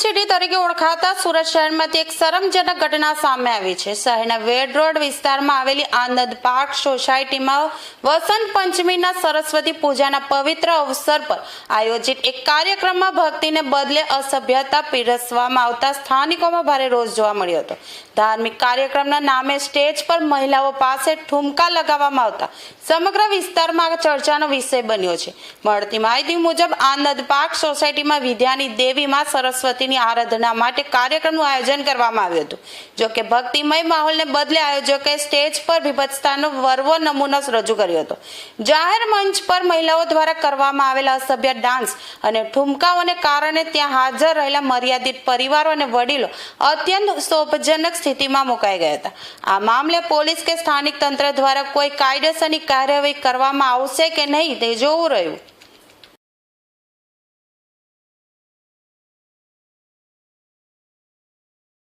City તરીકે ઓળખાતા સુરત શહેરમાંથી એક શરમજનક ઘટના સામે આવી છે। શહેરના વેડ રોડ વિસ્તારમાં આવેલી આનંદ પાર્ક સોસાયટીમાં વસંત પંચમીના સરસ્વતી પૂજાના પવિત્ર અવસર પર આયોજિત એક કાર્યક્રમમાં ભક્તિને બદલે અસભ્યતા પીરસવામાં આવતા સ્થાનિકોમાં ભારે રોષ જોવા મળ્યો હતો। ધાર્મિક કાર્યક્રમના નામે સ્ટેજ પર મહિલાઓ પાસે ઠુમકા લગાવવામાં આવતા સમગ્ર વિસ્તારમાં ચર્ચાનો વિષય બન્યો છે। મળતી માહિતી મુજબ આનંદ પાર્ક સોસાયટીમાં વિદ્યાની દેવીમાં સરસ્વતીની આરાધના માટે કાર્યક્રમનું આયોજન કરવામાં આવ્યું હતું। જો કે ભક્તિમય માહોલને બદલે આયોજકોએ સ્ટેજ પર વિભત્સતાનો વર્વો નમૂનો રજૂ કર્યો હતો। જાહેર મંચ પર મહિલાઓ દ્વારા કરવામાં આવેલા અસભ્ય ડાન્સ અને ઠુમકાઓને કારણે ત્યાં હાજર રહેલા મર્યાદિત પરિવારો અને વડીલો અત્યંત ક્ષોભજનક સ્થિતિમાં મુકાઈ ગયા હતા। આ મામલે પોલીસ કે સ્થાનિક તંત્ર દ્વારા કોઈ કાયદેસરની કાર્યવાહી કરવામાં આવશે કે નહીં તે જોવું રહ્યું।